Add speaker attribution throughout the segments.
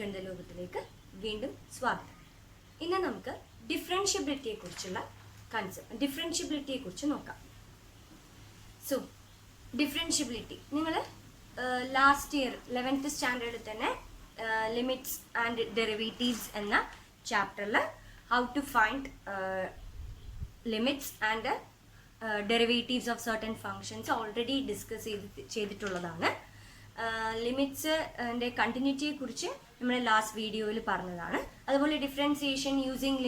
Speaker 1: ബീജഗണിത ലോകത്തിലേക്ക് വീണ്ടും സ്വാഗതം. ഇന്ന് നമുക്ക് ഡിഫറൻഷ്യബിലിറ്റിയെക്കുറിച്ചുള്ള ഡിഫറൻഷ്യബിലിറ്റിയെക്കുറിച്ച് നോക്കാം. സോ ഡിഫറൻഷ്യബിലിറ്റി നിങ്ങൾ ലാസ്റ്റ് ഇയർ 11th സ്റ്റാൻഡേർഡിൽ തന്നെ ലിമിറ്റ്സ് ആൻഡ് ഡെറിവേറ്റീവ്സ് എന്ന ചാപ്റ്ററിൽ how to find limits and derivatives of certain functions already discuss ചെയ്തിട്ടുള്ളതാണ്. ലിമിറ്റ്സിൻ്റെ കണ്ടിന്യൂറ്റിയെ കുറിച്ച് നമ്മൾ ലാസ്റ്റ് വീഡിയോയിൽ പറഞ്ഞതാണ്. അതുപോലെ ഡിഫറൻസിയേഷൻ യൂസിങ്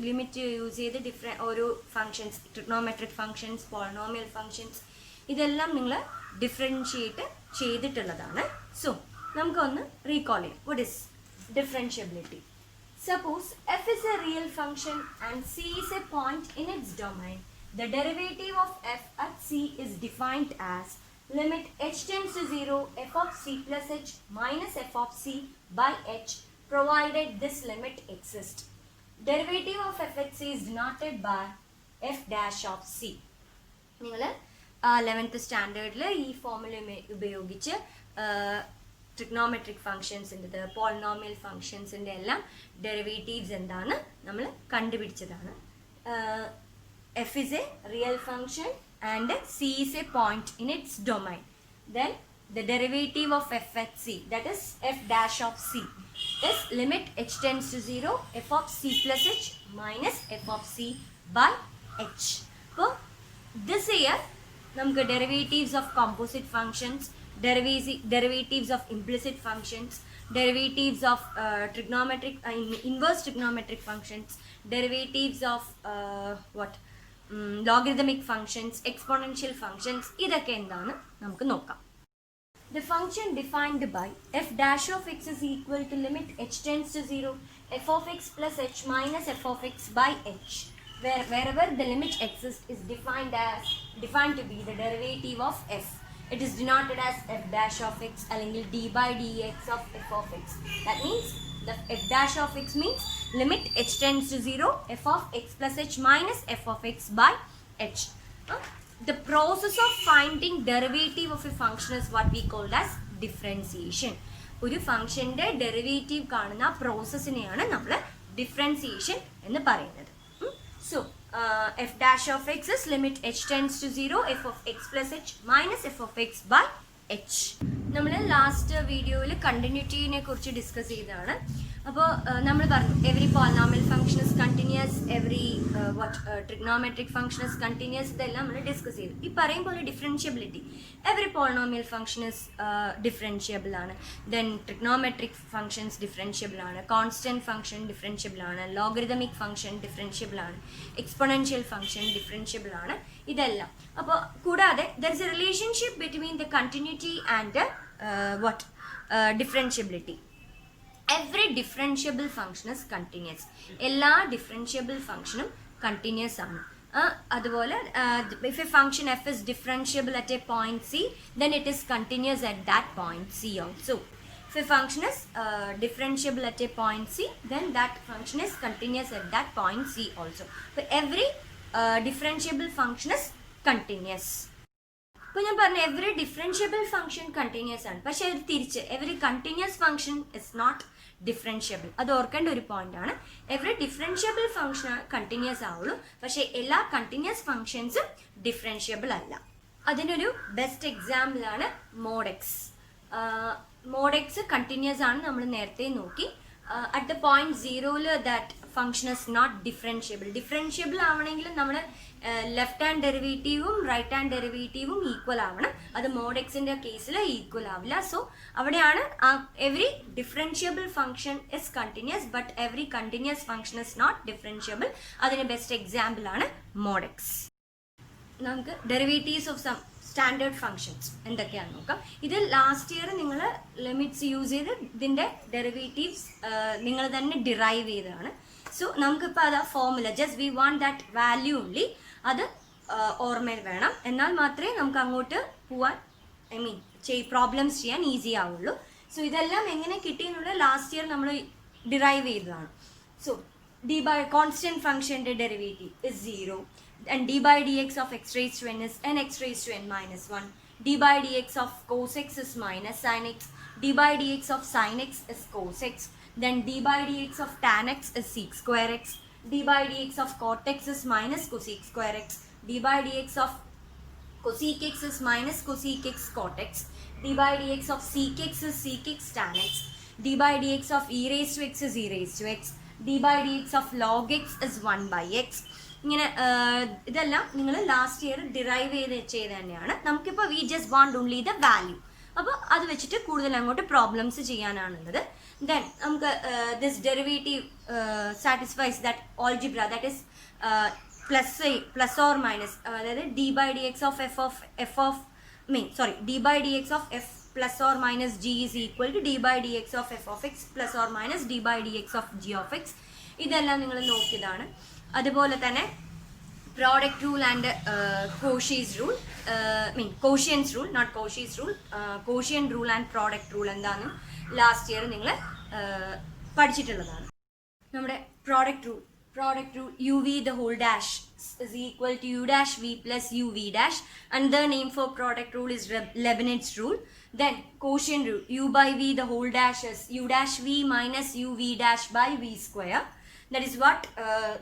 Speaker 1: ലിമിറ്റ് യൂസ് ചെയ്ത് ഓരോ functions, trigonometric functions, polynomial functions, ഇതെല്ലാം നിങ്ങൾ ഡിഫറൻഷിയേറ്റ് ചെയ്തിട്ടുള്ളതാണ്. സോ നമുക്കൊന്ന് റീകോൾ ചെയ്യാം. What is differentiability? Suppose f is a real function and c is a point in its domain. The derivative of f at c is defined as limit h tends to 0 f of c plus h minus f of c by h provided this limit exists. Derivative of f at c is denoted by f dash of c. നിങ്ങൾ 11th സ്റ്റാൻഡേർഡിൽ ഈ formula ഉപയോഗിച്ച് trigonometric ഫങ്ഷൻസിൻ്റെ, polynomial ഫങ്ഷൻസിൻ്റെ എല്ലാം derivatives എന്താണ് നമ്മൾ കണ്ടുപിടിച്ചതാണ്. f is a real function and c is a point in its domain. Then the derivative of f at c, that is f dash of c, is limit h tends to 0 f of c plus h minus f of c by h. So this year നമുക്ക് derivatives of composite functions, derivatives of implicit functions, derivatives of inverse trigonometric functions, derivatives of logarithmic functions, exponential functions, ഇതൊക്കെ എന്താണ് നമുക്ക് നോക്കാം. The function defined by f dash of x is equal to limit h tends to 0 f of x plus h minus f of x by h. Wherever the limit exists is defined to be the derivative of f. It is denoted as f dash of x അല്ലെങ്കിൽ d by dx of f of x. That means the f dash of x means limit h tends to 0 f of x plus h minus f of x by h. The process of finding derivative of a function is what we called as differentiation. ഒരു ഫംഗ്ഷന്റെ derivative കാണുന്ന പ്രോസസ്സിനെയാണ് നമ്മൾ differentiation എന്ന് പറയുന്നത്. So f dash of x is limit h tends to 0 f of x plus h minus f of x by h. നമ്മൾ last വീഡിയോയിൽ കണ്ടിന്യൂറ്റിനെ കുറിച്ച് discuss ചെയ്തതാണ്. അപ്പോൾ നമ്മൾ പറഞ്ഞു every polynomial function is continuous, every trigonometric function is continuous, ഇതെല്ലാം നമ്മൾ discuss ചെയ്തു. ഈ പറയുമ്പോൾ differentiability, every polynomial function is differentiable ആണ്, ദെൻ ട്രിഗ്നോമെട്രിക് ഫംഗ്ഷൻസ് ഡിഫറൻഷ്യബിൾ ആണ്, കോൺസ്റ്റന്റ് ഫംഗ്ഷൻ ഡിഫറൻഷ്യബിൾ ആണ്, ലോഗരിതമിക് ഫംഗ്ഷൻ ഡിഫറൻഷ്യബിൾ ആണ്, എക്സ്പോണൻഷ്യൽ ഫംഗ്ഷൻ ഡിഫറൻഷ്യബിൾ ആണ്, ഇതെല്ലാം. അപ്പോൾ കൂടാതെ there is A relationship between the continuity and differentiability. Every differentiable function is continuous. എല്ലാ differentiable functionും continuous ആണ്. അതുപോലെ if a function f is differentiable at a point c, then it is continuous at that point c also. If a function is differentiable at a point c, then that function is continuous at that point c also. So every differentiable function is continuous. ഇപ്പോൾ ഞാൻ പറഞ്ഞു every differentiable function continuous ആണ്, പക്ഷെ അത് തിരിച്ച് every continuous function is not differentiable. അത് ഓർക്കേണ്ട ഒരു പോയിന്റ് ആണ്. എവറി ഡിഫറൻഷ്യബിൾ ഫംഗ്ഷൻ കണ്ടിന്യൂസ് ആവുള്ളൂ, പക്ഷെ എല്ലാ കണ്ടിന്യൂസ് ഫംഗ്ഷൻസും ഡിഫറൻഷ്യബിൾ അല്ല. അതിനൊരു ബെസ്റ്റ് എക്സാമ്പിളാണ് mod x. Mod x continuous ആണ്, നമ്മൾ നേരത്തെ നോക്കി. At the point 0 that function is not differentiable. Differentiable ആവണമെങ്കിൽ നമ്മൾ ലെഫ്റ്റ് ഹാൻഡ് ഡെറിവേറ്റീവും റൈറ്റ് ഹാൻഡ് ഡെറിവേറ്റീവും ഈക്വൽ ആവണം. അത് മോഡ് എക്സിന്റെ കേസിൽ ഈക്വൽ ആവില്ല. സോ അവിടെയാണ് every differentiable function is continuous but every continuous function is not differentiable. അതിന് ബെസ്റ്റ് എക്സാമ്പിൾ ആണ് മോഡ് എക്സ്. നമുക്ക് derivatives of some standard functions എന്തൊക്കെയാണെന്ന് നോക്കാം. ഇത് ലാസ്റ്റ് ഇയർ നിങ്ങൾ ലിമിറ്റ്സ് യൂസ് ചെയ്ത് ഇതിൻ്റെ ഡെറിവേറ്റീവ്സ് നിങ്ങൾ തന്നെ ഡിറൈവ് ചെയ്തതാണ്. സോ നമുക്കിപ്പോൾ അത് ആ formula just we want that value only, അത് ഓർമ്മയിൽ വേണം. എന്നാൽ മാത്രമേ നമുക്ക് അങ്ങോട്ട് പോവാൻ പ്രോബ്ലംസ് ചെയ്യാൻ ഈസി ആവുള്ളൂ. സോ ഇതെല്ലാം എങ്ങനെ കിട്ടിയെന്നുള്ളത് ലാസ്റ്റ് ഇയർ നമ്മൾ ഡിറൈവ് ചെയ്തതാണ്. So d by constant function derivative is 0 and d by dx of x raised to n is n x raised to n minus 1. d by dx of cos x is minus sin x. d by dx of sin x is cos x. Then d by dx of tan x is sec square x. d by dx of cot x is minus cosec square x. d by dx of cosec x is minus cosec x cot x. d by dx of sec x is sec x tan x. d by dx of e raised to x is e raised to x. d by dx of log x is 1 by x. ഇങ്ങനെ ഇതെല്ലാം നിങ്ങൾ last year derive ചെയ്ത് തന്നെയാണ്. നമുക്കിപ്പോൾ we just want only the value. അപ്പോൾ അത് വെച്ചിട്ട് കൂടുതൽ അങ്ങോട്ട് പ്രോബ്ലംസ് ചെയ്യാനാണുള്ളത്. ദെൻ നമുക്ക് this derivative satisfies that algebra, that is plus or minus, അതായത് d by d x of d by d x of f plus or minus g is equal to d by d x of f of x plus or minus d by d x of g of x. ഇതെല്ലാം നിങ്ങൾ നോക്കിയതാണ്. അതുപോലെ തന്നെ product rule and Cauchy's rule, quotients rule, not Cauchy's rule, quotient rule and product rule എന്താണെന്ന് last year നിങ്ങൾ പഠിച്ചിട്ടുള്ളതാണ്. നമ്മുടെ product rule u v the whole dash is equal to u dash v plus u v dash. Another name for product rule is Leibniz rule. Then quotient rule, u by v the whole dash is u dash v minus u v dash by v square. That is what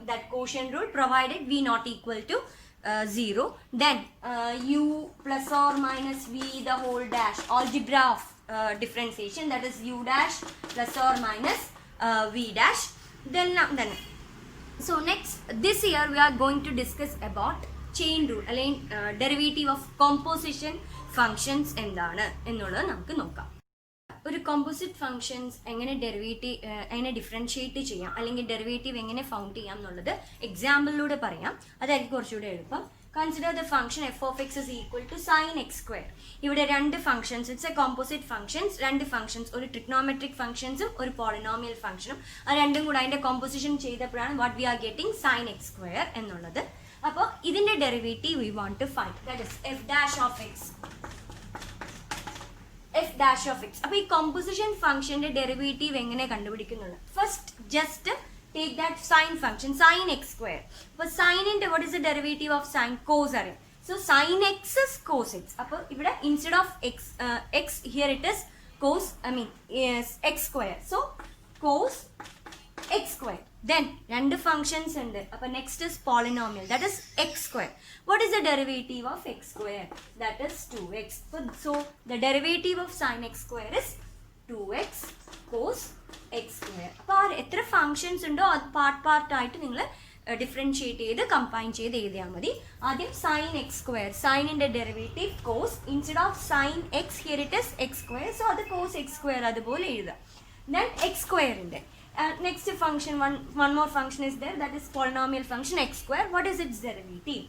Speaker 1: that quotient rule, provided v not equal to 0. Then u plus or minus v the whole dash, algebra of differentiation, that is u dash plus or minus v dash. Then so next this year we are going to discuss about chain rule, അല്ലെങ്കിൽ derivative of composition functions എന്താണ് എന്നുള്ളത് നമുക്ക് നോക്കാം. ഒരു composite functions എങ്ങനെ differentiate ചെയ്യാം, അല്ലെങ്കിൽ derivative എങ്ങനെ ഫൗണ്ട് ചെയ്യാം എന്നുള്ളത് എക്സാമ്പിളിലൂടെ പറയാം. അതായിരിക്കും കുറച്ചുകൂടെ എളുപ്പം. Consider the function f of x is equal to sine x square. ഇവിടെ രണ്ട് functions, it's a composite functions, രണ്ട് ഫംഗ്ഷൻസ്, ഒരു ട്രിഗ്നോമെട്രിക് ഫംഗ്ഷൻസും ഒരു പോളിനോമിയൽ ഫംഗ്ഷനും. ആ രണ്ടും കൂടെ അതിന്റെ കോമ്പോസിഷൻ ചെയ്തപ്പോഴാണ് what we are getting sine x square എന്നുള്ളത്. അപ്പോൾ ഇതിന്റെ derivative we want to find, that is f dash of x. അപ്പോൾ ഈ കോമ്പോസിഷൻ ഫംഗ്ഷന്റെ ഡെറിവേറ്റീവ് എങ്ങനെ കണ്ടുപിടിക്കുന്നുള്ളൂ? First just take that sine function, sin x square. But sin into what is the derivative of sin? Cos array. So sin x is cos x. Appo ivide instead of x here it is cos, x square. So cos x square. Then rendu functions undu. Appo next is polynomial, that is x square. What is the derivative of x square? That is 2x. So the derivative of sin x square is 2x cos x square. അപ്പോൾ എത്ര functions ഉണ്ടോ അത് പാർട്ടായിട്ട് നിങ്ങൾ differentiate ചെയ്ത് combine ചെയ്ത് എഴുതിയാൽ മതി. ആദ്യം സൈൻ എക്സ് സ്ക്വയർ, സൈനിൻ്റെ derivative cos, instead of sine x here it is x square, so അത് കോസ് എക്സ് സ്ക്വയർ അതുപോലെ എഴുതുക. ദെൻ എക്സ് സ്ക്വയറിൻ്റെ next function, one more function is there, that is polynomial function x square. What is its derivative?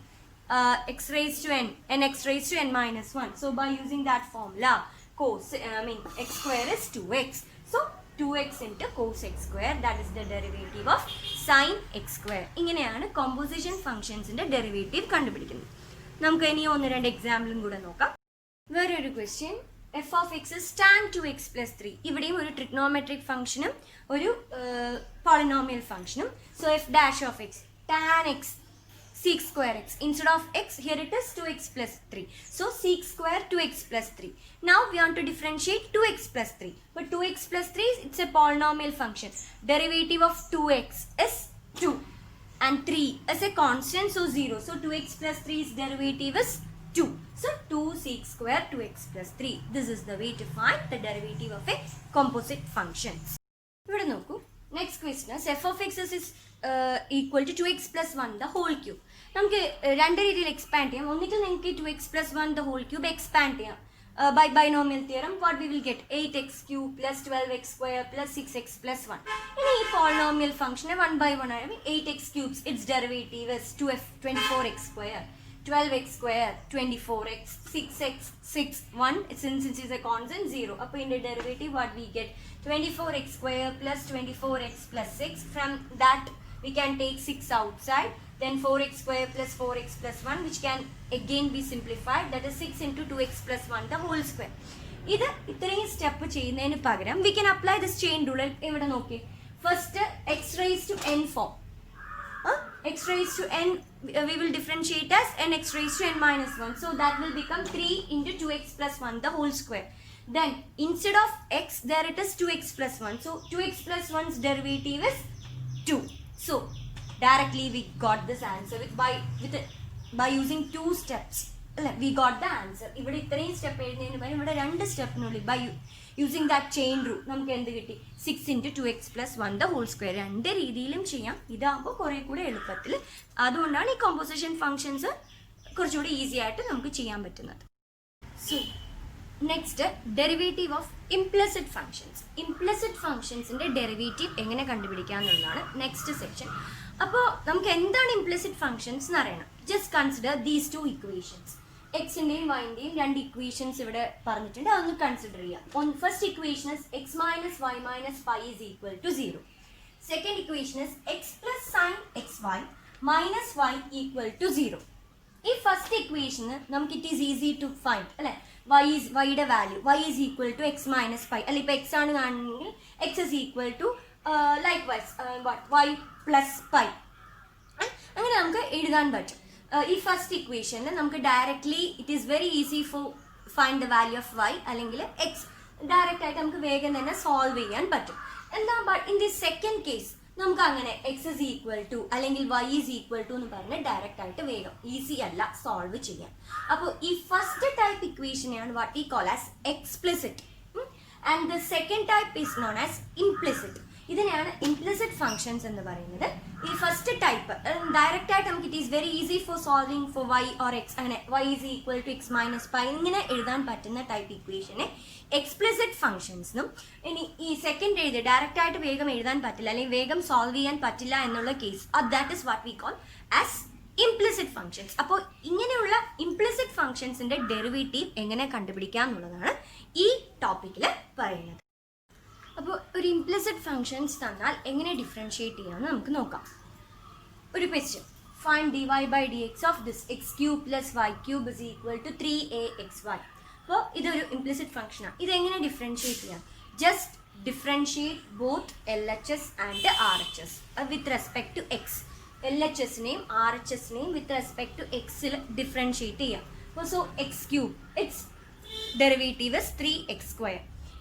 Speaker 1: x raised to n, and x raised to n minus 1. So by using that formula, cos x square is 2x. So 2x into cos x square, that is the derivative of sin x square. ഇങ്ങനെയാണ് composition ഫംഗ്ഷൻസിന്റെ derivative കണ്ടുപിടിക്കുന്നത്. നമുക്ക് ഇനി ഒന്ന് രണ്ട് എക്സാമ്പിളും കൂടെ നോക്കാം. വേറൊരു question, F of x is tan 2x plus 3. ഇവിടെയും ഒരു ട്രിഗ്നോമെട്രിക് ഫംഗ്ഷനും ഒരു പോളിനോമിയൽ ഫംഗ്ഷനും. So F dash of X tan x sec square x, instead of x here it is 2x plus 3, so sec square 2x plus 3. Now we want to differentiate 2x plus 3, but 2x plus 3 it's a polynomial function. Derivative of 2x is 2 and 3 is a constant, so 0. So 2x plus 3's derivative is 2. So 2 sec square 2x plus 3. This is the way to find the derivative of a composite function. ഇവിടെ നോക്കൂ, next question is f of x is equal to 2x plus 1 the whole cube. നമുക്ക് രണ്ട് രീതിയിൽ expand ചെയ്യാം. ഒന്നിട്ട് നിങ്ങൾക്ക് 2x plus 1 the whole cube expand ചെയ്യാം by binomial theorem. What we will get? 8x cube plus 12x square plus 6x plus 1. ഇനി ഈ polynomial function 1 by 1 ആയാലും 8x cubes its derivative is 24x square, 12x square, 24x, 6x, 6, 1, since it is a constant 0. അപ്പോൾ in the derivative what we get? 24x square plus 24x plus 6. From that we can take 6 outside. Then 4x square plus 4x plus 1, which can again be simplified, that is 6 into 2x plus 1 the whole square. ഇത് ഇത്രയും step ചെയ്യുന്നതിന് പകരം we can apply this chain rule. ഇവിടെ നോക്കി, first x raised to n form, x raised to n, we will differentiate as nx raised to n minus 1. So that will become 3 into 2x plus 1 the whole square. Then instead of x, there it is 2x plus 1. So 2x plus 1's derivative is 2. So directly we got this answer by using 2 steps. We got the answer. ഇവിടെ ഇത്രയും step എഴുതുന്നതിന് പകരം ഇവിടെ 2 സ്റ്റെപ്പിനുള്ളിൽ by using that chain rule നമുക്ക് എന്ത് കിട്ടി? 6 into 2x plus 1 the whole square. 2 രീതിയിലും ചെയ്യാം. ഇതാകുമ്പോൾ കുറേ കൂടെ എളുപ്പത്തിൽ. അതുകൊണ്ടാണ് ഈ കോമ്പോസിഷൻ ഫങ്ഷൻസ് കുറച്ചുകൂടി ഈസി ആയിട്ട് നമുക്ക് ചെയ്യാൻ പറ്റുന്നത്. So next derivative of implicit functions. Implicit ഫങ്ഷൻസിൻ്റെ ഡെറിവേറ്റീവ് എങ്ങനെ കണ്ടുപിടിക്കുക എന്നുള്ളതാണ് നെക്സ്റ്റ് സെക്ഷൻ. അപ്പോൾ നമുക്ക് എന്താണ് ഇംപ്ലിസിറ്റ് ഫങ്ഷൻസ് എന്ന് അറിയണം. Just consider these 2 equations. എക്സിൻ്റെയും വൈൻ്റെയും 2 ഇക്വേഷൻസ് ഇവിടെ പറഞ്ഞിട്ടുണ്ട്. അതൊന്ന് കൺസിഡർ ചെയ്യാം. First equation is x minus y minus five is equal to 0. Second equation is x plus sine x y minus y equal to 0. ഈ first ഇക്വേഷന് നമുക്ക് it is easy to find അല്ലെ. വൈയുടെ value y is equal to x minus five, അല്ലെ ഇപ്പോൾ x ആണ് കാണുന്നെങ്കിൽ x is equal to likewise y plus five. അങ്ങനെ നമുക്ക് എഴുതാൻ പറ്റും. ഈ ഫസ്റ്റ് ഇക്വേഷനിൽ നമുക്ക് directly it is very easy for find the value of y അല്ലെങ്കിൽ എക്സ് ഡയറക്റ്റ് ആയിട്ട് നമുക്ക് വേഗം തന്നെ സോൾവ് ചെയ്യാൻ പറ്റും. എന്താ but in the second case നമുക്ക് അങ്ങനെ എക്സ് ഇസ് ഈക്വൽ ടു അല്ലെങ്കിൽ വൈ ഈസ് ഈക്വൽ ടു എന്ന് പറഞ്ഞ് ഡയറക്റ്റ് ആയിട്ട് വേഗം ഈസി അല്ല സോൾവ് ചെയ്യാൻ. അപ്പോൾ ഈ ഫസ്റ്റ് ടൈപ്പ് ഇക്വേഷനെയാണ് what we call as explicit and the second type is known as implicit. ഇതിനെയാണ് ഇംപ്ലിസിറ്റ് ഫങ്ഷൻസ് എന്ന് പറയുന്നത്. ഈ ഫസ്റ്റ് ടൈപ്പ് ഡയറക്റ്റ് ആയിട്ട് നമുക്ക് it is very easy for solving for y or x, അങ്ങനെ y is equal to x minus five ഇങ്ങനെ എഴുതാൻ പറ്റുന്ന ടൈപ്പ് ഇക്വേഷനെ എക്സ്പ്ലിസിറ്റ് ഫങ്ഷൻസ് എന്നും, ഇനി ഈ സെക്കൻഡ് എഴുതി ഡയറക്റ്റ് ആയിട്ട് വേഗം എഴുതാൻ പറ്റില്ല അല്ലെങ്കിൽ വേഗം സോൾവ് ചെയ്യാൻ പറ്റില്ല എന്നുള്ള case that is what we call as implicit functions. അപ്പോൾ ഇങ്ങനെയുള്ള ഇംപ്ലിസിറ്റ് ഫങ്ഷൻസിന്റെ ഡെറിവേറ്റീവ് എങ്ങനെ കണ്ടുപിടിക്കാം എന്നുള്ളതാണ് ഈ ടോപ്പിക്കിൽ പറയുന്നത്. അപ്പോൾ ഒരു ഇംപ്ലിസിറ്റ് ഫങ്ഷൻസ് തന്നാൽ എങ്ങനെ ഡിഫറൻഷിയേറ്റ് ചെയ്യാമെന്ന് നമുക്ക് നോക്കാം. ഒരു question, find dy by dx of this x cube plus y cube is equal to 3axy. അപ്പോൾ ഇതൊരു ഇംപ്ലിസിറ്റ് ഫങ്ഷനാണ്. ഇതെങ്ങനെ ഡിഫറൻഷിയേറ്റ് ചെയ്യാം? Just differentiate both LHS and RHS with respect to x. LHSനെയും RHSനെയും വിത്ത് റെസ്പെക്ട് ടു എക്സിൽ differentiate ചെയ്യാം. അപ്പോൾ so x cube it's derivative is 3x².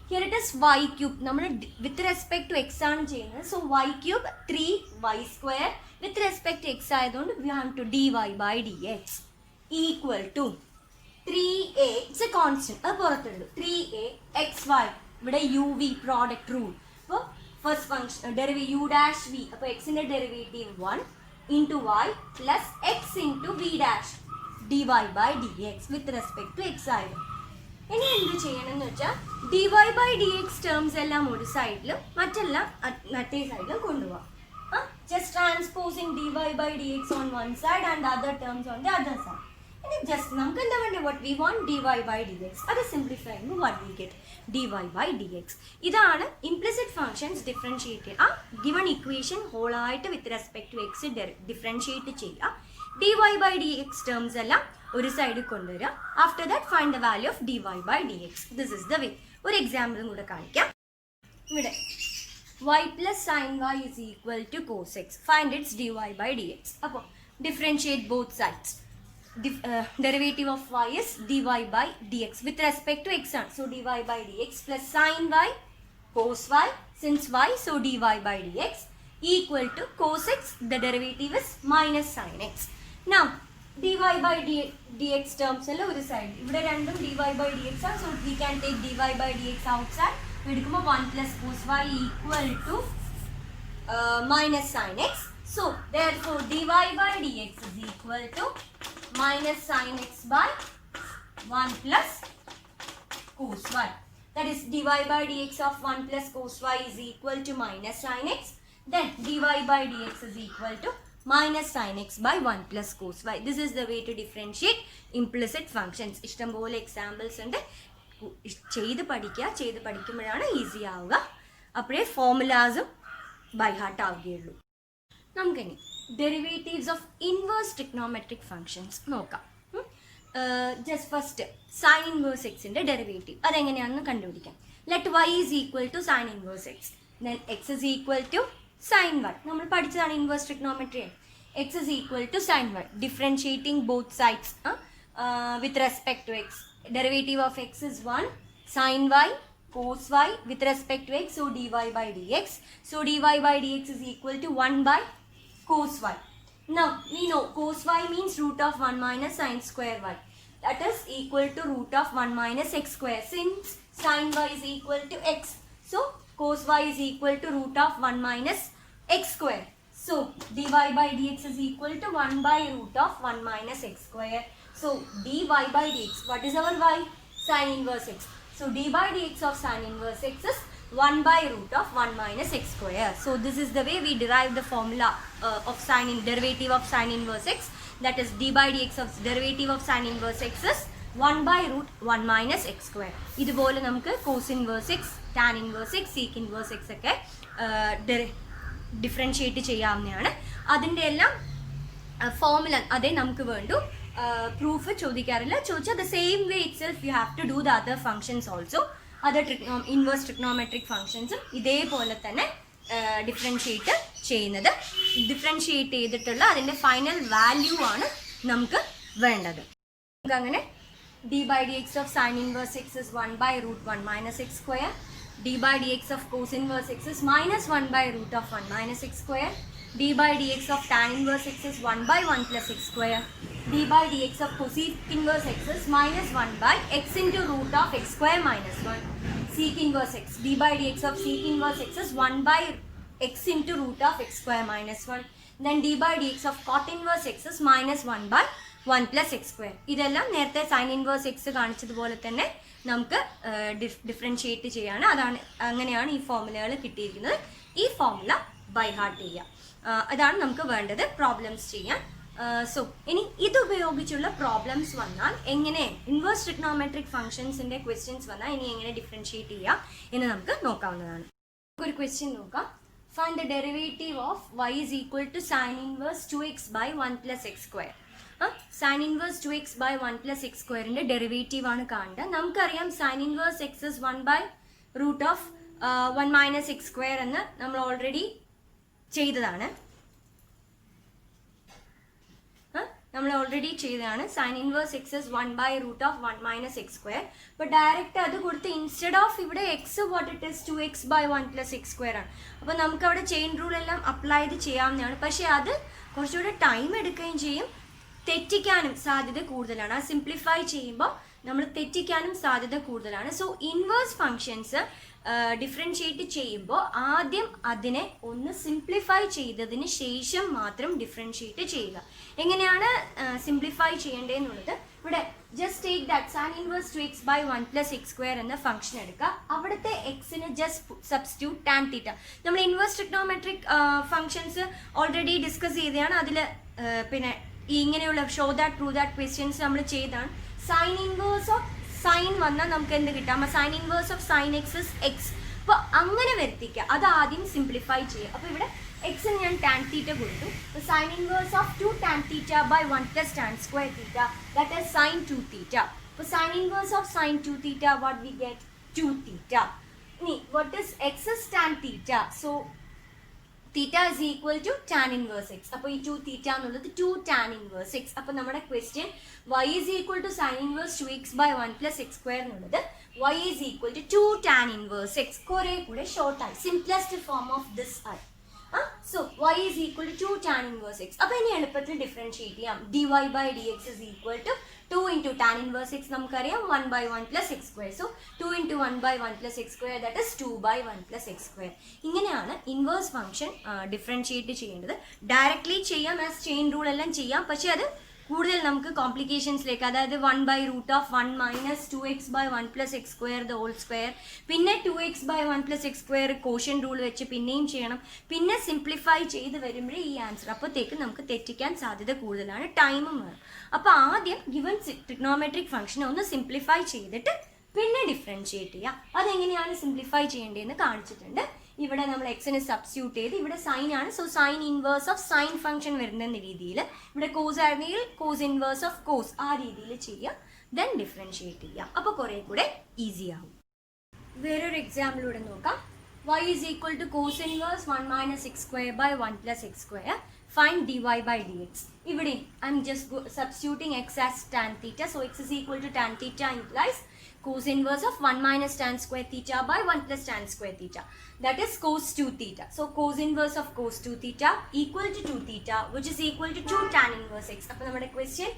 Speaker 1: Here it is y cube. നമ്മൾ with respect to x ആണ് ചെയ്യുന്നത്. So y cube 3y². With respect to x ആയതുകൊണ്ട് we have to dy by dx equal to 3a. It's a constant. അത് പുറത്തുണ്ട്. 3a xy. ഇവിടെ uv product rule. അപ്പോൾ first function derivative u dash v. അപ്പോൾ x ന്റെ derivative 1 into y plus x into v dash dy by dx with respect to x ആയിരുന്നു. ഇനി എന്ത് ചെയ്യണമെന്ന് വെച്ചാൽ dy by dx ടേംസ് എല്ലാം ഒരു സൈഡിലും മറ്റെല്ലാം മറ്റേ സൈഡിലും കൊണ്ടുപോകാം. Just transposing dy by dx on one side and other terms on the other side. ഇനി ജസ്റ്റ് നമുക്ക് എന്താ വേണ്ടത്? what we want dy by dx. അത് സിംപ്ലിഫൈ ചെയ്യുമ്പോൾ what we get dy by dx. ഇതാണ് ഇംപ്ലിസിറ്റ് ഫങ്ഷൻസ് ഡിഫറൻഷിയേറ്റ് ചെയ്യുക. ആ given equation ഹോളായിട്ട് with respect to x differentiate ചെയ്യുക. dy by dx ടേംസ് എല്ലാം ഒരു സൈഡിൽ കൊണ്ടുവരിക. After that find the value of dy by dx. This is the way. ഒരു എക്സാമ്പിളും കൂടെ കാണിക്കാം. ഇവിടെ y plus sin y is equal to cos x. Find its dy by dx. അപ്പോൾ differentiate both sides. Derivative of y is dy by dx with respect to x ആണ്. So dy by dx plus sin y cos y. Since y, so dy by dx equal to cos x. The derivative is minus sin x. Now dy by dx terms അല്ല ഒരു side. ഇവിടെ രണ്ടും dy by dx ആണ്. So we can take dy by dx outside. എടുക്കുമ്പോൾ 1 plus cos y equal to minus sin x. So therefore dy by dx is equal to minus sin x by 1 plus cos y. That is dy by dx of 1 plus cos y is equal to minus sin x. Then dy by dx is equal to minus sin x by 1 plus cos y. This is the way to differentiate implicit functions. ഇഷ്ടംപോലെ examples ഉണ്ട്. ചെയ്ത് പഠിക്കുമ്പോഴാണ് easy ആവുക. അപ്പോഴേ ഫോർമുലാസും by heart ആവുകയുള്ളൂ. നമുക്കിനി derivatives of inverse trigonometric functions നോക്കാം. Just first sine inverse എക്സിൻ്റെ ഡെറിവേറ്റീവ് അതെങ്ങനെയാണെന്ന് കണ്ടുപിടിക്കാം. Let y is equal to sine inverse x. Then x is equal to sine y. നമ്മൾ പഠിച്ചതാണ് inverse trigonometry. x is equal to sin y. Differentiating both sides with respect to x. Derivative of x is 1 sin y cos y with respect to x, so dy by dx. So dy by dx is equal to 1 by cos y. Now we know cos y means root of 1 minus sin square y. That is equal to root of 1 minus x square. Since sin y is equal to x, so cos y is equal to root of 1 minus x square. So dy by dx is equal to 1 by root of 1 minus x square. So dy by dx, what is our y? Sin inverse x. So d by dx of sin inverse x is 1 by root of 1 minus x square. So this is the way we derive the formula of derivative of sin inverse x. That is d by dx of derivative of sin inverse x is 1 by root 1 minus x square. ഇതുപോലെ നമുക്ക് cos inverse x, tan inverse x, sec inverse x ഒക്കെ differentiate ചെയ്യാവുന്നതാണ്. അതിൻ്റെ എല്ലാം formula അതേ നമുക്ക് വേണ്ടു. Proof ചോദിക്കാറില്ല. ചോദിച്ചാൽ the same way itself you have to do the other functions also. Other inverse trigonometric ഫംഗ്ഷൻസും ഇതേപോലെ തന്നെ ഡിഫറൻഷിയേറ്റ് ചെയ്യുന്നത്. ഡിഫറൻഷിയേറ്റ് ചെയ്തിട്ടുള്ള അതിൻ്റെ ഫൈനൽ വാല്യൂ ആണ് നമുക്ക് വേണ്ടത്. നമുക്ക് അങ്ങനെ d by dx of sin inverse x is 1 by root 1 minus x square. d by dx of cos inverse x is minus 1 by root of 1 minus x square. d by dx of tan inverse x is 1 by 1 plus x square. d by dx of cosec inverse x is minus 1 by x into root of x square minus 1. Sec inverse x. d by dx of sec inverse x is 1 by x into root of x square minus 1. Then d by dx of cot inverse x is minus 1 by 1 plus x square. ഇതെല്ലാം നേരത്തെ sign inverse X കാണിച്ചതുപോലെ തന്നെ നമുക്ക് differentiate ചെയ്യാണ്. അങ്ങനെയാണ് ഈ ഫോർമുലകൾ കിട്ടിയിരിക്കുന്നത്. ഈ ഫോർമുല ബൈ ഹാർട്ട് ചെയ്യുക. അതാണ് നമുക്ക് വേണ്ടത് പ്രോബ്ലംസ് ചെയ്യാൻ. സോ ഇനി ഇതുപയോഗിച്ചുള്ള പ്രോബ്ലംസ് വന്നാൽ എങ്ങനെ ഇൻവേഴ്സ് ട്രിഗ്നോമെട്രിക് ഫംഗ്ഷൻസിൻ്റെ ക്വസ്റ്റ്യൻസ് വന്നാൽ ഇനി എങ്ങനെ ഡിഫറൻഷിയേറ്റ് ചെയ്യാം എന്ന് നമുക്ക് നോക്കാവുന്നതാണ്. ഒരു ക്വസ്റ്റ്യൻ നോക്കാം. Find the derivative of y is equal to sin inverse 2x by 1 plus x square. Sine inverse 2x by 1 plus x സ്ക്വയറിൻ്റെ ഡെറിവേറ്റീവ് ആണ് കാണേണ്ടത്. നമുക്കറിയാം sine inverse x is 1 by root of 1 minus x square എന്ന് നമ്മൾ already ചെയ്തതാണ്. Sign inverse x is 1 by root of 1 minus x square. അപ്പോൾ direct അത് കൊടുത്ത് ഇൻസ്റ്റെഡ് ഓഫ് ഇവിടെ x what it is 2x by 1 plus x square ആണ്. അപ്പോൾ നമുക്ക് അവിടെ ചെയിൻ റൂൾ എല്ലാം അപ്ലൈ ചെയ്ത് ചെയ്യാവുന്നതാണ്. പക്ഷേ അത് കുറച്ചുകൂടെ ടൈം എടുക്കുകയും ചെയ്യും, തെറ്റിക്കാനും സാധ്യത കൂടുതലാണ്. ആ സിംപ്ലിഫൈ ചെയ്യുമ്പോൾ നമ്മൾ തെറ്റിക്കാനും സാധ്യത കൂടുതലാണ്. സോ ഇൻവേഴ്സ് ഫങ്ഷൻസ് ഡിഫറൻഷിയേറ്റ് ചെയ്യുമ്പോൾ ആദ്യം അതിനെ ഒന്ന് സിംപ്ലിഫൈ ചെയ്തതിന് ശേഷം മാത്രം ഡിഫറൻഷിയേറ്റ് ചെയ്യുക. എങ്ങനെയാണ് സിംപ്ലിഫൈ ചെയ്യേണ്ടതെന്നുള്ളത് ഇവിടെ just take that sign inverse 2x by 1 plus x square എന്ന ഫംഗ്ഷൻ എടുക്കുക. അവിടുത്തെ എക്സിന് ജസ്റ്റ് സബ്സ്റ്റിറ്റ്യൂട്ട് ടാൻ തീറ്റ. നമ്മൾ inverse trigonometric functions already discuss ചെയ്തതാണ്. അതിൽ പിന്നെ ഇങ്ങനെയുള്ള show that prove that questions നമ്മൾ ചെയ്താണ്. സൈൻ ഇൻവേഴ്സ് ഓഫ് സൈൻ വന്നാൽ നമുക്ക് എന്ത് കിട്ടാം? Sign inverse of sine X is X. അപ്പോൾ അങ്ങനെ വരുത്തിക്കുക, അത് ആദ്യം സിംപ്ലിഫൈ ചെയ്യുക. അപ്പോൾ ഇവിടെ എക്സിന് ഞാൻ ടാൻ തീറ്റ കൊടുത്തു. Sine inverse of 2 tan theta by 1 plus tan square theta, that is sine 2 theta. അപ്പോൾ sine inverse of sine 2 theta what we get 2 theta. ഇനി what is x is tan theta. So theta is equal to tan inverse x. അപ്പോൾ ഈ 2 തീറ്റ എന്നുള്ളത് 2 tan inverse x. അപ്പോൾ നമ്മുടെ question y is equal to sin inverse 2x by 1 plus x square എന്നുള്ളത് y is equal to 2 tan inverse x. കുറേ കൂടെ short ആയി, simplest form of this ആയി. So y is equal to 2 tan inverse x. അപ്പോൾ ഇനി എളുപ്പത്തിൽ differentiate ചെയ്യാം. dy by dx is equal to 2 into tan inverse x നമുക്കറിയാം 1 by 1 plus x square. So 2 into 1 by 1 plus x square, that is 2 by 1 plus x square. ഇങ്ങനെയാണ് inverse function differentiate ചെയ്യേണ്ടത്. Directly ചെയ്യാം, as chain rule എല്ലാം ചെയ്യാം. പക്ഷേ അത് കൂടുതൽ നമുക്ക് കോംപ്ലിക്കേഷൻസിലേക്ക്, അതായത് 1 by root of 1 minus 2x by 1 plus x square the whole square, പിന്നെ 2x by 1 plus x square quotient rule വെച്ച് പിന്നെയും ചെയ്യണം. പിന്നെ സിംപ്ലിഫൈ ചെയ്ത് വരുമ്പോഴേ ഈ ആൻസർ. അപ്പോഴത്തേക്ക് നമുക്ക് തെറ്റിക്കാൻ സാധ്യത കൂടുതലാണ്, ടൈമും വേണം. അപ്പോൾ ആദ്യം ഗിവൺ ട്രിഗ്നോമെട്രിക് ഫംഗ്ഷനെ ഒന്ന് സിംപ്ലിഫൈ ചെയ്തിട്ട് പിന്നെ ഡിഫറൻഷിയേറ്റ് ചെയ്യാം. അതെങ്ങനെയാണ് സിംപ്ലിഫൈ ചെയ്യേണ്ടതെന്ന് കാണിച്ചിട്ടുണ്ട്. ഇവിടെ നമ്മൾ എക്സിനെ സബ്സ്റ്റിറ്റ്യൂട്ട് ചെയ്ത് ഇവിടെ സൈൻ ആണ്. So sine inverse of sine function വരുന്ന രീതിയിൽ, ഇവിടെ കോസ് ആയിരുന്നെങ്കിൽ കോസ് ഇൻവേഴ്സ് ഓഫ് കോസ്, ആ രീതിയിൽ ചെയ്യുക. ദെൻ ഡിഫറൻഷിയേറ്റ് ചെയ്യുക. അപ്പോൾ കുറേ കൂടെ ഈസി ആവും. വേറൊരു എക്സാമ്പിളൂടെ നോക്കാം. y is equal to cos inverse 1 minus x square by 1 plus x square. Find dy by dx. ഇവിടെ I'm just substituting x as tan theta. So x is equal to tan theta implies cos inverse of 1 minus tan square theta by 1 plus tan square theta. That is cos 2 theta. So cos inverse of cos 2 theta equal to 2 theta, which is equal to 2 tan inverse x. അപ്പോൾ നമ്മുടെ question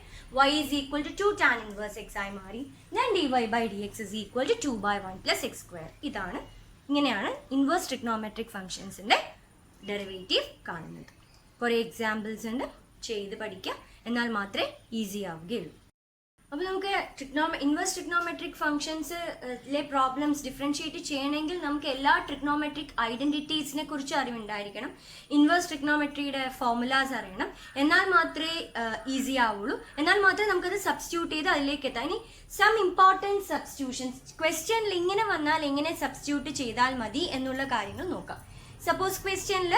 Speaker 1: y is equal to 2 tan inverse x ആയി മാറി. Then dy by dx is equal to 2 by 1 plus x square. ഇങ്ങനെയാണ് inverse trigonometric ഫംഗ്ഷൻസിൻ്റെ derivative കാണുന്നത്. കുറേ examples ഉണ്ട്, ചെയ്ത് പഠിക്കുക, എന്നാൽ മാത്രമേ ഈസി ആവുകയുള്ളൂ. അപ്പോൾ നമുക്ക് ഇൻവേഴ്സ് ട്രിഗ്നോമെട്രിക് ഫംഗ്ഷൻസിലെ പ്രോബ്ലംസ് ഡിഫറൻഷിയേറ്റ് ചെയ്യണമെങ്കിൽ നമുക്ക് എല്ലാ ട്രിഗ്നോമെട്രിക് ഐഡൻറ്റിറ്റീസിനെ കുറിച്ച് അറിവുണ്ടായിരിക്കണം. ഇൻവേഴ്സ് ട്രിഗ്നോമെട്രിയുടെ ഫോർമുലാസ് അറിയണം. എന്നാൽ മാത്രമേ ഈസി ആവുള്ളൂ. എന്നാൽ മാത്രമേ നമുക്കത് സബ്സ്റ്റിറ്റ്യൂട്ട് ചെയ്ത് അതിലേക്ക് എത്താം. ഇനി സം ഇമ്പോർട്ടൻറ്റ് സബ്സ്റ്റിറ്റ്യൂഷൻസ് ക്വസ്റ്റ്യനിൽ ഇങ്ങനെ വന്നാൽ എങ്ങനെ സബ്സ്റ്റിറ്റ്യൂട്ട് ചെയ്താൽ മതി എന്നുള്ള കാര്യങ്ങൾ നോക്കാം. സപ്പോസ് ക്വസ്റ്റ്യനിൽ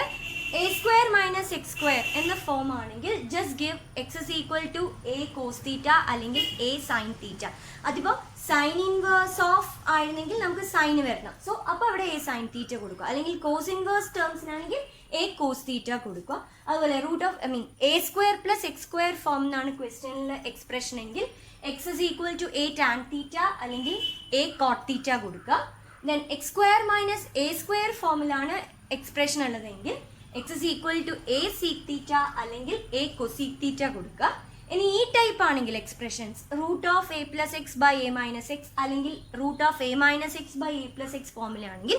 Speaker 1: a square minus x square എന്ന ഫോം ആണെങ്കിൽ just give x is equal to a cos theta അല്ലെങ്കിൽ എ സൈൻ തീറ്റ. അതിപ്പോൾ സൈൻ ഇൻവേഴ്സ് ഓഫ് ആയിരുന്നെങ്കിൽ നമുക്ക് സൈന് വരണം. സോ അപ്പോൾ അവിടെ എ സൈൻ തീറ്റ കൊടുക്കുക. അല്ലെങ്കിൽ കോസ് ഇൻവേഴ്സ് ടേംസിനാണെങ്കിൽ എ കോസ് തീറ്റ കൊടുക്കുക. അതുപോലെ a square plus x square form എന്നാണ് ക്വസ്റ്റ്യനിലെ എക്സ്പ്രഷൻ എങ്കിൽ x is equal to a tan theta അല്ലെങ്കിൽ എ കോട്ട് തീറ്റ കൊടുക്കുക. Then x square minus a square ഫോമിലാണ് എക്സ്പ്രഷൻ ഉള്ളതെങ്കിൽ x is equal to a sec theta അല്ലെങ്കിൽ a cosec theta കൊടുക്കുക. ഇനി ഈ ടൈപ്പ് ആണെങ്കിൽ expressions root of a plus x by a minus x അല്ലെങ്കിൽ root of a minus x by a plus x ഫോമിലാണെങ്കിൽ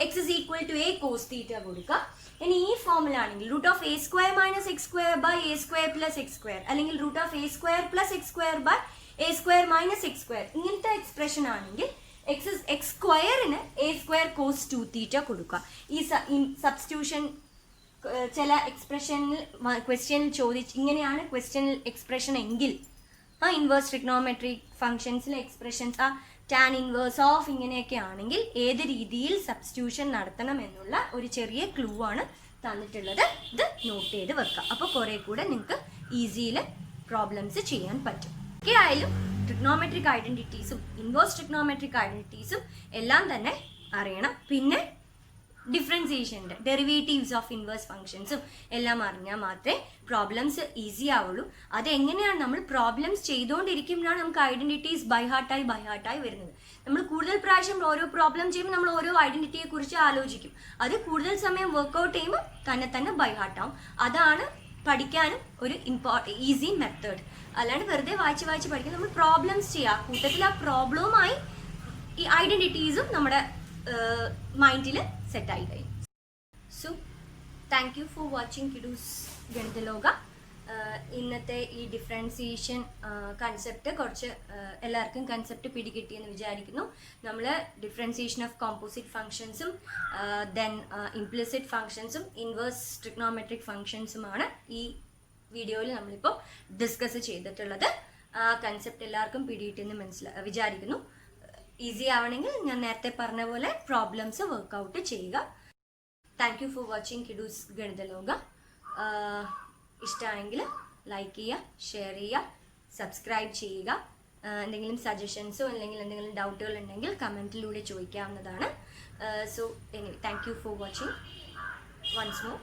Speaker 1: x is equal to a cos theta കൊടുക്കുക. ഇനി ഈ ഫോമിലാണെങ്കിൽ root of a square minus x square by a square plus x square അല്ലെങ്കിൽ root of a square plus x square by a square minus x square ഇങ്ങനത്തെ expression ആണെങ്കിൽ x സ്ക്വയറിന് a square cos 2 theta കൊടുക്കുക. ഈ substitution ചില എക്സ്പ്രഷനിൽ ക്വസ്റ്റ്യനിൽ ഇങ്ങനെയാണ് ക്വസ്റ്റ്യനിൽ എക്സ്പ്രഷൻ എങ്കിൽ ഇൻവേഴ്സ് ട്രിഗ്നോമെട്രിക് ഫംഗ്ഷൻസിലെ എക്സ്പ്രഷൻസ് ടാൻ ഇൻവേഴ്സ് ഓഫ് ഇങ്ങനെയൊക്കെ ആണെങ്കിൽ ഏത് രീതിയിൽ സബ്സ്റ്റിറ്റ്യൂഷൻ നടത്തണം എന്നുള്ള ഒരു ചെറിയ ക്ലൂ ആണ് തന്നിട്ടുള്ളത്. ഇത് നോട്ട് ചെയ്ത് വെക്കുക. അപ്പോൾ കുറേ കൂടെ നിങ്ങൾക്ക് ഈസിയിൽ പ്രോബ്ലംസ് ചെയ്യാൻ പറ്റും. ഒക്കെ ആയാലും ട്രിഗ്നോമെട്രിക് ഐഡൻറ്റിറ്റീസും ഇൻവേഴ്സ് ട്രിഗ്നോമെട്രിക് ഐഡൻറ്റിറ്റീസും എല്ലാം തന്നെ അറിയണം. പിന്നെ ഡിഫറൻസിയേഷൻ്റെ ഡെറിവേറ്റീവ്സ് ഓഫ് ഇൻവേഴ്സ് ഫംഗ്ഷൻസും എല്ലാം അറിഞ്ഞാൽ മാത്രമേ പ്രോബ്ലംസ് ഈസി ആവുള്ളൂ. അതെങ്ങനെയാണ് നമ്മൾ പ്രോബ്ലംസ് ചെയ്തുകൊണ്ടിരിക്കുമ്പോഴാണ് നമുക്ക് ഐഡൻറ്റിറ്റീസ് ബൈ ഹാർട്ടായി വരുന്നത്. നമ്മൾ കൂടുതൽ പ്രാവശ്യം ഓരോ പ്രോബ്ലം ചെയ്യുമ്പോൾ നമ്മൾ ഓരോ ഐഡൻറ്റിറ്റിയെ കുറിച്ച് ആലോചിക്കും. അത് കൂടുതൽ സമയം വർക്ക്ഔട്ട് ചെയ്യുമ്പോൾ തന്നെ ബൈ ഹാർട്ടാവും. അതാണ് പഠിക്കാനും ഒരു ഈസി മെത്തേഡ്. അല്ലാണ്ട് വെറുതെ വായിച്ച് പഠിക്കാൻ നമ്മൾ പ്രോബ്ലംസ് ചെയ്യുക. കൂട്ടത്തിൽ ആ പ്രോബ്ലവുമായി ഈ ഐഡൻറ്റിറ്റീസും നമ്മുടെ മൈൻഡിൽ സെറ്റായി കഴിഞ്ഞു. So thank you for watching Kidoos Ganithaloka. ഇന്നത്തെ ഈ ഡിഫറൻസിയേഷൻ കൺസെപ്റ്റ് കുറച്ച് എല്ലാവർക്കും കൺസെപ്റ്റ് പിടികിട്ടിയെന്ന് വിചാരിക്കുന്നു. നമ്മൾ ഡിഫറൻസിയേഷൻ ഓഫ് കോമ്പോസിറ്റ് ഫങ്ഷൻസും ദെൻ ഇംപ്ലിസിറ്റ് ഫങ്ഷൻസും ഇൻവേഴ്സ് ട്രിഗ്നോമെട്രിക് ഫങ്ഷൻസുമാണ് ഈ വീഡിയോയിൽ നമ്മളിപ്പോൾ ഡിസ്കസ് ചെയ്തിട്ടുള്ളത്. കൺസെപ്റ്റ് എല്ലാവർക്കും പിടികിട്ടിയെന്ന് വിചാരിക്കുന്നു. ഈസി ആവണമെങ്കിൽ ഞാൻ നേരത്തെ പറഞ്ഞ പോലെ പ്രോബ്ലംസ് വർക്കൗട്ട് ചെയ്യുക. Thank you for watching Kidoos Ganithaloka. ഇഷ്ടമായെങ്കിൽ ലൈക്ക് ചെയ്യുക, ഷെയർ ചെയ്യുക, സബ്സ്ക്രൈബ് ചെയ്യുക. എന്തെങ്കിലും സജഷൻസോ അല്ലെങ്കിൽ എന്തെങ്കിലും ഡൗട്ടുകൾ ഉണ്ടെങ്കിൽ കമൻറ്റിലൂടെ ചോദിക്കാവുന്നതാണ്. So anyway thank you for watching once more.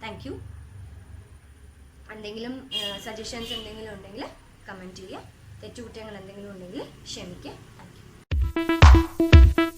Speaker 1: Thank you. എന്തെങ്കിലും സജഷൻസ് എന്തെങ്കിലും ഉണ്ടെങ്കിൽ കമൻറ്റ് ചെയ്യുക. തെറ്റുകുറ്റങ്ങൾ എന്തെങ്കിലും ഉണ്ടെങ്കിൽ ക്ഷമിക്കുക. Thank U.